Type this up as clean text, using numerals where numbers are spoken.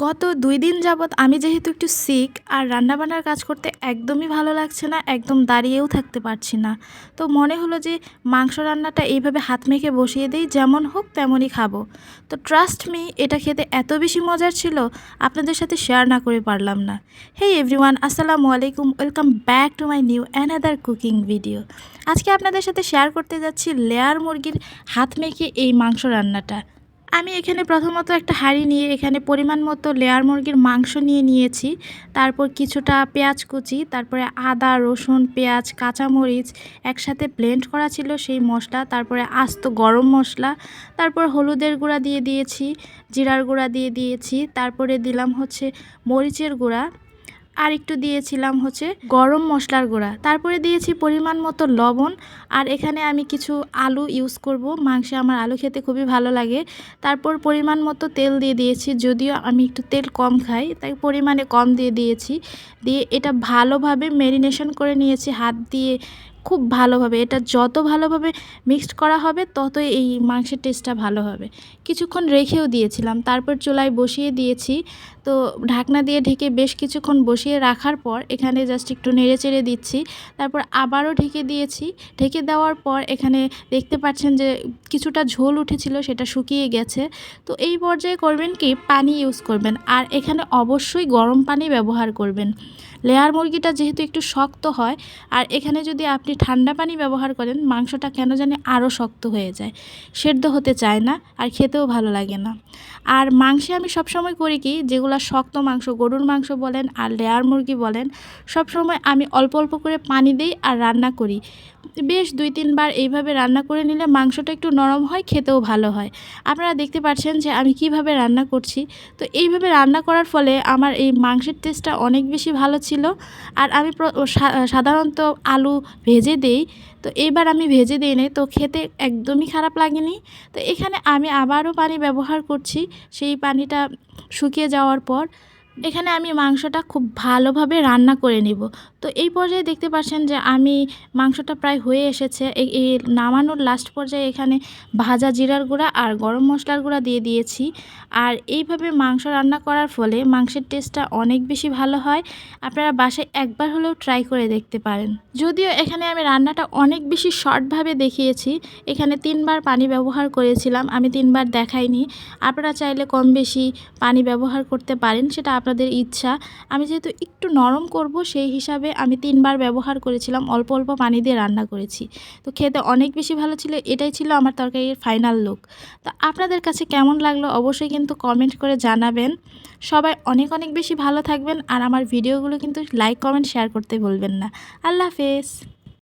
গত ২ দিন যাবৎ আমি যেহেতু একটু সিক আর রান্নাবান্নার কাজ করতে একদমই ভালো লাগছে না, একদম দাঁড়িয়েও থাকতে পারছি না। তো মনে হলো যে মাংস রান্নাটা এইভাবে হাত মেখে বসিয়ে দেই, যেমন হোক তেমনই খাবো। তো ট্রাস্ট মি, এটা খেতে এত বেশি মজার ছিল, আপনাদের সাথে শেয়ার না করে পারলাম না। হেই এভরিওয়ান, আসসালামু আলাইকুম, welcome back to my new another cooking video. আজকে আপনাদের সাথে শেয়ার করতে যাচ্ছি লেয়ার মুরগির হাত মেখে এই মাংস রান্নাটা। আমি এখানে প্রথমত একটা হাঁড়ি নিয়ে এখানে পরিমাণ মতো লেয়ার মুরগির মাংস নিয়েছি। তারপর কিছুটা পেঁয়াজ কুচি, তারপরে আদা, রসুন, পেঁয়াজ, কাঁচামরিচ একসাথে ব্লেন্ড করা ছিল সেই মশলা, তারপরে আস্ত গরম মশলা, তারপর হলুদের গুঁড়া দিয়ে দিয়েছি, জিরার গুঁড়া দিয়ে দিয়েছি, তারপরে দিলাম হচ্ছে মরিচের গুঁড়া, আর একটু দিয়েছিলাম হচ্ছে গরম মশলার গুঁড়া, তারপরে দিয়েছি পরিমাণ মতো লবণ। আর এখানে আমি কিছু আলু ইউজ করব, মাংসে আমার আলু খেতে খুবই ভালো লাগে। তারপর পরিমাণ মতো তেল দিয়ে দিয়েছি, যদিও আমি একটু তেল কম খাই তাই পরিমাণে কম দিয়ে দিয়েছি। দিয়ে এটা ভালোভাবে ম্যারিনেশন করে নিয়েছি হাত দিয়ে, খুব ভালোভাবে। এটা যত ভালোভাবে মিক্সড করা হবে ততই এই মাংসের টেস্টটা ভালো হবে। কিছুক্ষণ রেখেও দিয়েছিলাম, তারপর চুলায় বসিয়ে দিয়েছি। তো ঢাকনা দিয়ে ঢেকে বেশ কিছুক্ষণ বসিয়ে রাখার পর এখানে জাস্ট একটু নেড়েচেড়ে দিচ্ছি, তারপর আবারও ঢেকে দিয়েছি। ঢেকে দেওয়ার পর এখানে দেখতে পাচ্ছেন যে কিছুটা ঝোল উঠেছিল, সেটা শুকিয়ে গেছে। তো এই পর্যায়ে করবেন কি, পানি ইউজ করবেন, আর এখানে অবশ্যই গরম পানি ব্যবহার করবেন। লেয়ার মুরগিটা যেহেতু একটু শক্ত হয়, আর এখানে যদি আপনি ঠান্ডা পানি ব্যবহার করেন মাংসটা কেন জানি আরও শক্ত হয়ে যায়, সেদ্ধ হতে চায় না আর খেতেও ভালো লাগে না। আর মাংসে আমি সবসময় করি কি, যেগুলো শক্ত মাংস, গরুর মাংস বলেন আর লেয়ার মুরগি বলেন, সবসময় আমি অল্প অল্প করে পানি দিই আর রান্না করি। বেশ ২-৩ বার এইভাবে রান্না করে নিলে মাংসটা একটু নরম হয়, খেতেও ভালো হয়। আপনারা দেখতে পাচ্ছেন যে আমি কিভাবে রান্না করছি। তো এইভাবে রান্না করার ফলে আমার এই মাংসের টেস্টটা অনেক বেশি ভালো ছিল। আর আমি সাধারণত আলু ভেজে দেই, তো এইবার আমি ভেজে দিই নাই, তো খেতে একদমই খারাপ লাগেনি। তো এখানে আমি আবারও পানি ব্যবহার করছি। সেই পানিটা শুকিয়ে যাওয়ার পর এখানে আমি মাংসটা খুব ভালোভাবে রান্না করে নিব। তো এই পর্যায়ে দেখতে পাচ্ছেন যে আমি মাংসটা প্রায় হয়ে এসেছে। এই নামানোর লাস্ট পর্যায়ে এখানে ভাজা জিরার গুঁড়া আর গরম মশলার গুঁড়া দিয়ে দিয়েছি। আর এইভাবে মাংস রান্না করার ফলে মাংসের টেস্টটা অনেক বেশি ভালো হয়। আপনারা বাসায় একবার হলেও ট্রাই করে দেখতে পারেন। যদিও এখানে আমি রান্নাটা অনেক বেশি শর্টভাবে দেখিয়েছি, এখানে ৩ বার পানি ব্যবহার করেছিলাম, আমি ৩ বার দেখাইনি। আপনারা চাইলে কম বেশি পানি ব্যবহার করতে পারেন, সেটা আপনাদের ইচ্ছা। আমি যেহেতু একটু নরম করব সেই হিসাবে আমি ৩ বার ব্যবহার করেছিলাম, অল্প অল্প পানি দিয়ে রান্না করেছি। তো খেতে অনেক বেশি ভালো ছিল। এটাই ছিল আমার তরকারির ফাইনাল লুক। তো আপনাদের কাছে কেমন লাগলো অবশ্যই কিন্তু কমেন্ট করে জানাবেন। সবাই অনেক অনেক বেশি ভালো থাকবেন, আর আমার ভিডিওগুলো কিন্তু লাইক, কমেন্ট, শেয়ার করতে ভুলবেন না। আল্লাহ হাফেজ।